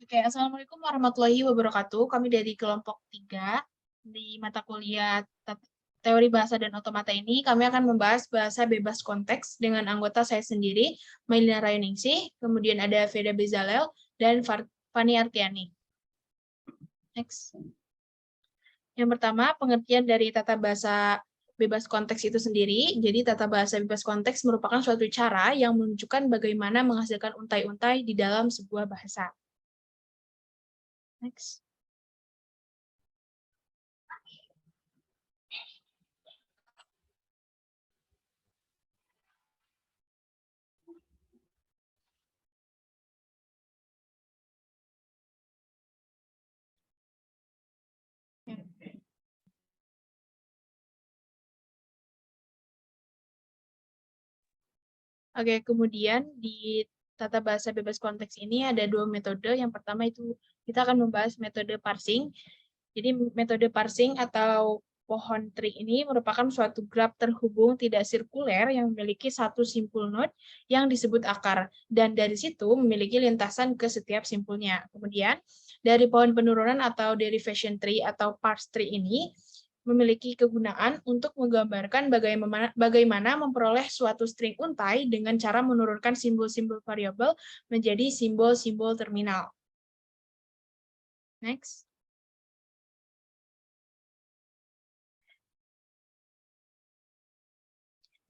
Oke, Assalamualaikum warahmatullahi wabarakatuh. Kami dari kelompok 3 di mata kuliah Teori Bahasa dan Otomata ini, kami akan membahas bahasa bebas konteks dengan anggota saya sendiri, Mailina Rayuningsih, kemudian ada Veda Bezalel, dan Fani Artiani. Next. Yang pertama, pengertian dari tata bahasa bebas konteks itu sendiri. Jadi, tata bahasa bebas konteks merupakan suatu cara yang menunjukkan bagaimana menghasilkan untai-untai di dalam sebuah bahasa. Next. Oke, kemudian di tata bahasa bebas konteks ini ada dua metode. Yang pertama itu kita akan membahas metode parsing. Jadi metode parsing atau pohon tree ini merupakan suatu graf terhubung tidak sirkuler yang memiliki satu simpul node yang disebut akar. Dan dari situ memiliki lintasan ke setiap simpulnya. Kemudian dari pohon penurunan atau derivation tree atau parse tree ini memiliki kegunaan untuk menggambarkan bagaimana memperoleh suatu string untai dengan cara menurunkan simbol-simbol variabel menjadi simbol-simbol terminal. Next.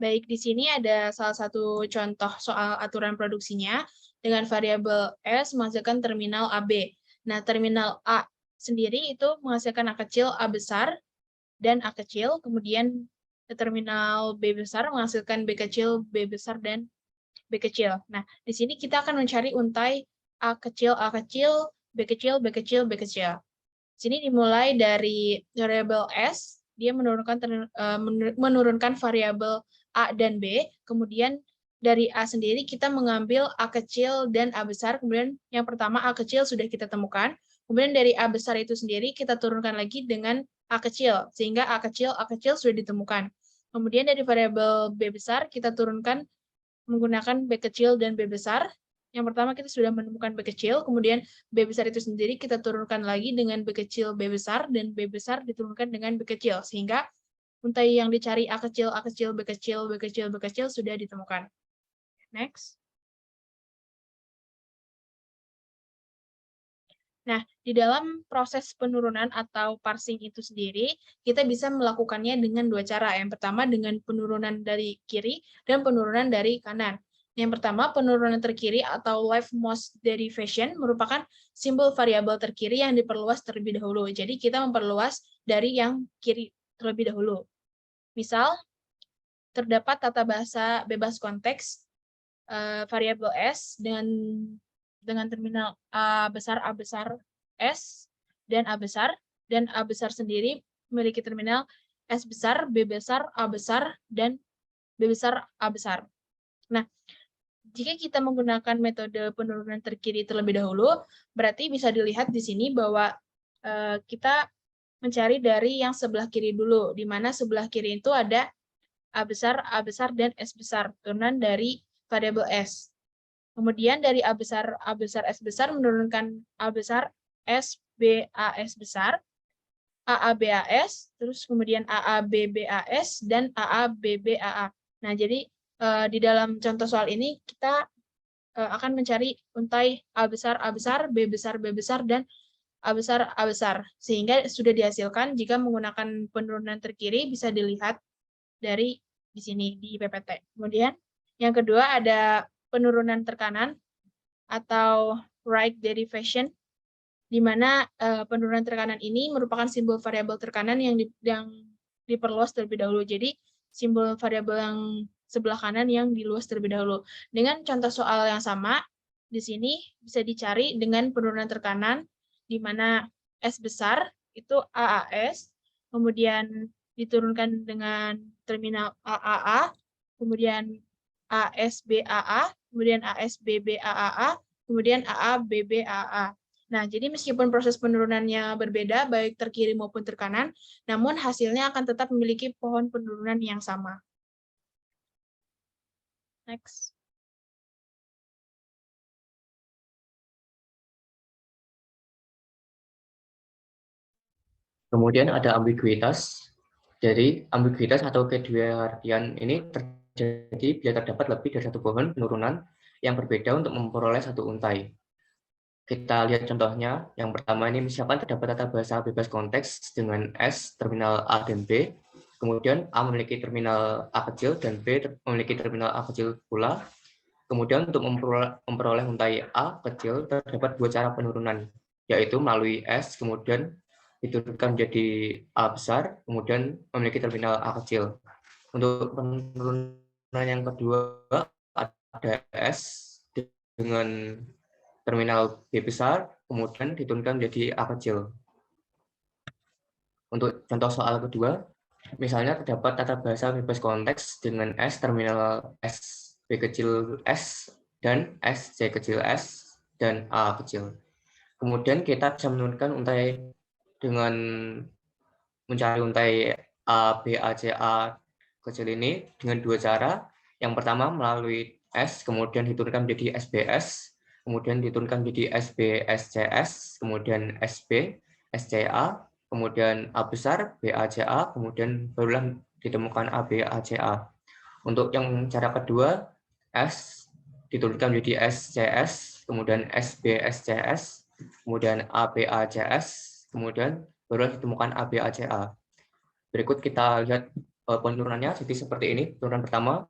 Baik, di sini ada salah satu contoh soal aturan produksinya dengan variabel S menghasilkan terminal AB. Nah, terminal A sendiri itu menghasilkan A kecil, A besar, dan A kecil, kemudian terminal B besar menghasilkan B kecil, B besar, dan B kecil. Nah, di sini kita akan mencari untai A kecil, B kecil, B kecil, B kecil. Sini dimulai dari variabel S, dia menurunkan variabel A dan B, kemudian dari A sendiri kita mengambil A kecil dan A besar, kemudian yang pertama A kecil sudah kita temukan, kemudian dari A besar itu sendiri kita turunkan lagi dengan A kecil, sehingga A kecil sudah ditemukan. Kemudian dari variabel B besar kita turunkan menggunakan B kecil dan B besar. Yang pertama kita sudah menemukan B kecil, kemudian B besar itu sendiri kita turunkan lagi dengan B kecil, B besar, dan B besar diturunkan dengan B kecil, sehingga untai yang dicari A kecil, A kecil, B kecil, B kecil, B kecil sudah ditemukan. Next. Nah, di dalam proses penurunan atau parsing itu sendiri, kita bisa melakukannya dengan dua cara. Yang pertama dengan penurunan dari kiri dan penurunan dari kanan. Yang pertama, penurunan terkiri atau leftmost derivation merupakan simbol variabel terkiri yang diperluas terlebih dahulu. Jadi kita memperluas dari yang kiri terlebih dahulu. Misal, terdapat tata bahasa bebas konteks variabel S dengan terminal A besar S dan A besar sendiri memiliki terminal S besar, B besar, A besar, dan B besar, A besar. Nah, jika kita menggunakan metode penurunan terkiri terlebih dahulu, berarti bisa dilihat di sini bahwa kita mencari dari yang sebelah kiri dulu, di mana sebelah kiri itu ada A besar, dan S besar, turunan dari variabel S. Kemudian dari A besar, S besar menurunkan A besar, S, B, A, S besar, AA, BAS, terus kemudian AA, BBAS, dan AA, BBAA. Nah, jadi di dalam contoh soal ini kita akan mencari untai A besar, B besar, B besar, dan A besar, A besar. Sehingga sudah dihasilkan jika menggunakan penurunan terkiri bisa dilihat dari di sini di PPT. Kemudian yang kedua ada penurunan terkanan atau right derivation, di mana penurunan terkanan ini merupakan simbol variabel terkanan yang diperluas terlebih dahulu. Jadi simbol variabel yang sebelah kanan yang diluas terlebih dahulu. Dengan contoh soal yang sama, di sini bisa dicari dengan penurunan terkanan, di mana S besar itu AAS, kemudian diturunkan dengan terminal AAA, kemudian ASBAA, kemudian ASBBAA, kemudian AABBAA. Nah, jadi meskipun proses penurunannya berbeda, baik terkiri maupun terkanan, namun hasilnya akan tetap memiliki pohon penurunan yang sama. Next. Kemudian ada ambiguitas. Jadi ambiguitas atau kedua artian ini terjadi bila terdapat lebih dari satu pohon penurunan yang berbeda untuk memperoleh satu untai. Kita lihat contohnya. Yang pertama ini misalkan terdapat tata bahasa bebas konteks dengan S terminal A dan B. Kemudian A memiliki terminal A kecil dan B memiliki terminal A kecil pula. Kemudian untuk memperoleh untai A kecil terdapat dua cara penurunan, yaitu melalui S, kemudian diturunkan menjadi A besar, kemudian memiliki terminal A kecil. Untuk penurunan yang kedua ada S dengan terminal B besar, kemudian diturunkan menjadi A kecil. Untuk contoh soal kedua, misalnya terdapat tata bahasa bebas konteks dengan S terminal S B kecil S dan S C kecil S dan A kecil. Kemudian kita bisa menurunkan untai dengan mencari untai A, B, A, C, A kecil ini dengan dua cara. Yang pertama melalui S, kemudian diturunkan menjadi SBS, kemudian diturunkan menjadi SB, SCS, kemudian SB, SCA, kemudian A besar, BACA, kemudian barulah ditemukan ABACA. Untuk yang cara kedua, S diturunkan menjadi SCS, kemudian SBSCS, kemudian ABACS, kemudian barulah ditemukan ABACA. Berikut kita lihat penurunannya. Jadi seperti ini. Penurunan pertama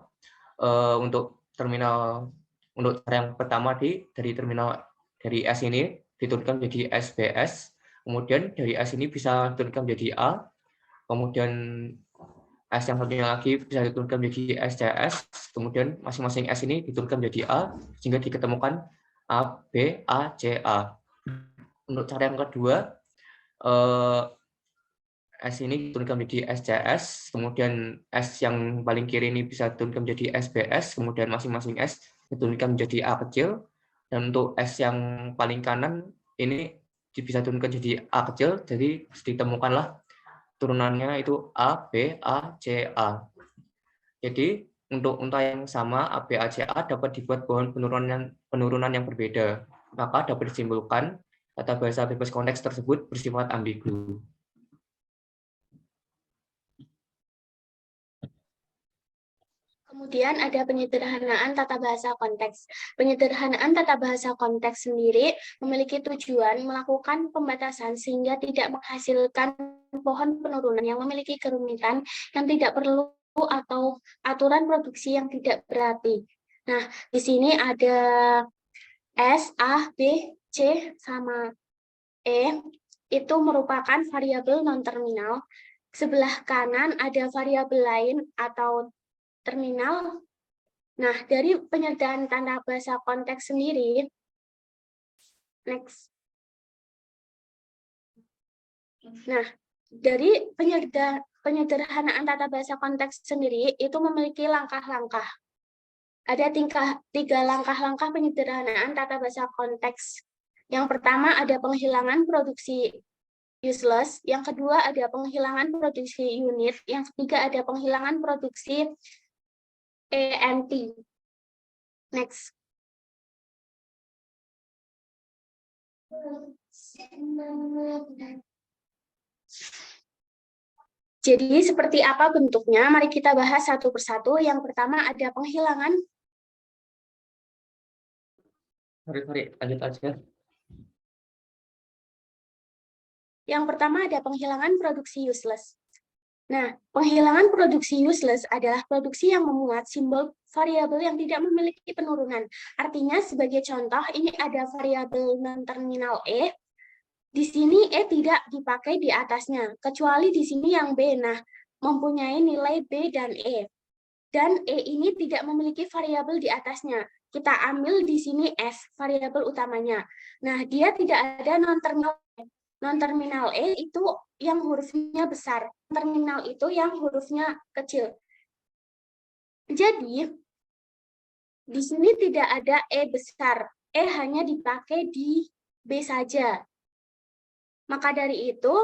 untuk terminal, untuk cara yang pertama dari terminal dari S ini diturunkan menjadi SBS, kemudian dari S ini bisa diturunkan menjadi A, kemudian S yang satunya lagi bisa diturunkan menjadi SCS, kemudian masing-masing S ini diturunkan menjadi A, sehingga diketemukan A, B, A, C, A. Untuk cara yang kedua, S ini diturunkan menjadi SCS, kemudian S yang paling kiri ini bisa diturunkan menjadi SBS, kemudian masing-masing S diturunkan menjadi A kecil, dan untuk S yang paling kanan ini bisa diturunkan jadi A kecil, jadi ditemukanlah turunannya itu A, B, A, C, A. Jadi untuk untai yang sama A, B, A, C, A dapat dibuat pohon penurunan yang berbeda. Maka dapat disimpulkan tata bahasa bebas konteks tersebut bersifat ambigu. Kemudian ada penyederhanaan tata bahasa konteks. Penyederhanaan tata bahasa konteks sendiri memiliki tujuan melakukan pembatasan sehingga tidak menghasilkan pohon penurunan yang memiliki kerumitan yang tidak perlu atau aturan produksi yang tidak berarti. Nah, di sini ada S, A, B, C, sama E, itu merupakan variabel non-terminal. Sebelah kanan ada variabel lain atau terminal. Nah, dari penyederhanaan tanda bahasa konteks sendiri, next. Nah, dari penyederhanaan tata bahasa konteks sendiri itu memiliki langkah-langkah. Ada tiga langkah-langkah penyederhanaan tata bahasa konteks. Yang pertama ada penghilangan produksi useless, yang kedua ada penghilangan produksi unit, yang ketiga ada penghilangan produksi ENT. Next. Jadi seperti apa bentuknya? Mari kita bahas satu persatu. Yang pertama ada penghilangan. Sorry, lanjut aja. Yang pertama ada penghilangan produksi useless. Nah, penghilangan produksi useless adalah produksi yang memuat simbol variabel yang tidak memiliki penurunan. Artinya sebagai contoh, ini ada variabel non-terminal E. Di sini E tidak dipakai di atasnya, kecuali di sini yang B. Nah, mempunyai nilai B dan E. Dan E ini tidak memiliki variabel di atasnya. Kita ambil di sini S, variabel utamanya. Nah, dia tidak ada non-terminal E. Non-terminal E itu yang hurufnya besar. Terminal itu yang hurufnya kecil. Jadi, di sini tidak ada E besar. E hanya dipakai di B saja. Maka dari itu,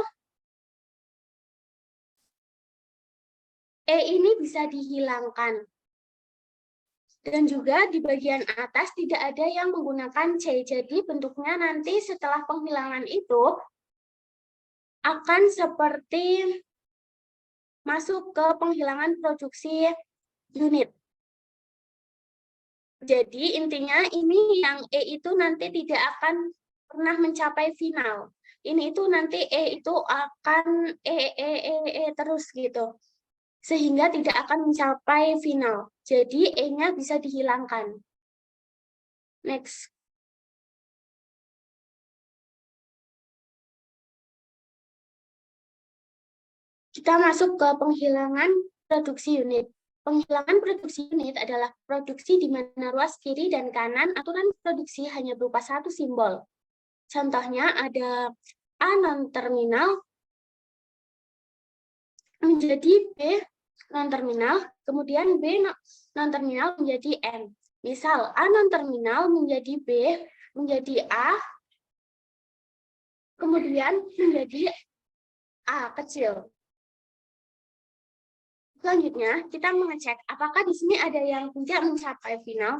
E ini bisa dihilangkan. Dan juga di bagian atas tidak ada yang menggunakan C. Jadi bentuknya nanti setelah penghilangan itu, akan seperti masuk ke penghilangan produksi unit. Jadi intinya ini yang E itu nanti tidak akan pernah mencapai final. Ini itu nanti E itu akan terus gitu. Sehingga tidak akan mencapai final. Jadi E-nya bisa dihilangkan. Next. Kita masuk ke penghilangan produksi unit. Penghilangan produksi unit adalah produksi di mana ruas kiri dan kanan aturan produksi hanya berupa satu simbol. Contohnya ada A non-terminal menjadi B non-terminal, kemudian B non-terminal menjadi M. Misal A non-terminal menjadi B menjadi A, kemudian menjadi A kecil. Selanjutnya, kita mengecek apakah di sini ada yang tidak mencapai final.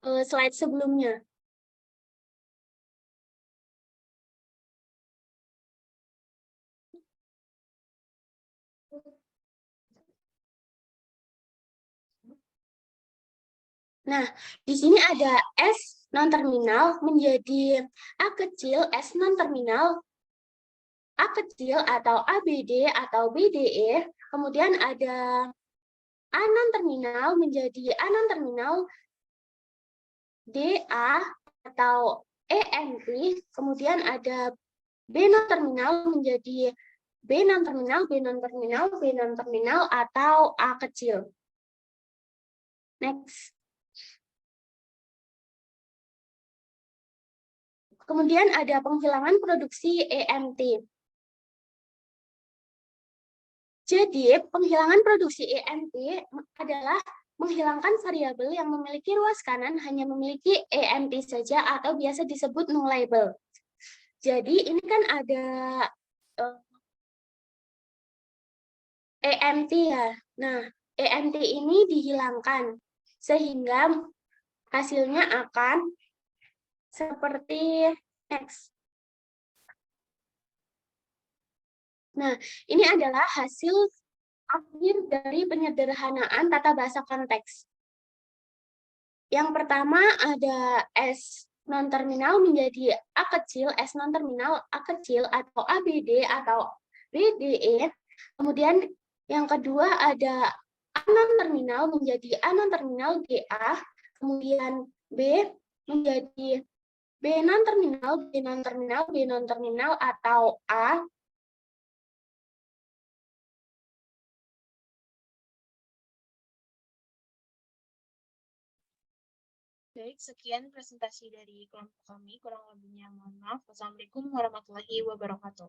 Slide sebelumnya. Nah, di sini ada S non-terminal menjadi A kecil, S non-terminal, A kecil atau ABD atau BDE, kemudian ada A non-terminal menjadi A non-terminal, DA atau ENT, kemudian ada B non-terminal menjadi B non-terminal, B non-terminal, B non-terminal, atau A kecil. Next. Kemudian ada penghilangan produksi EMT. Jadi, penghilangan produksi EMT adalah menghilangkan variabel yang memiliki ruas kanan hanya memiliki EMT saja atau biasa disebut nullable. Jadi, ini kan ada EMT ya. Nah, EMT ini dihilangkan sehingga hasilnya akan seperti next. Nah, ini adalah hasil akhir dari penyederhanaan tata bahasa konteks. Yang pertama ada S non-terminal menjadi A kecil, S non-terminal A kecil atau ABD atau BDE. Kemudian yang kedua ada A non-terminal menjadi A non-terminal GA. Kemudian B menjadi B non-terminal, B non-terminal, B non-terminal atau A. Baik, sekian presentasi dari kelompok kami. Kurang lebihnya mohon maaf. Wassalamualaikum warahmatullahi wabarakatuh.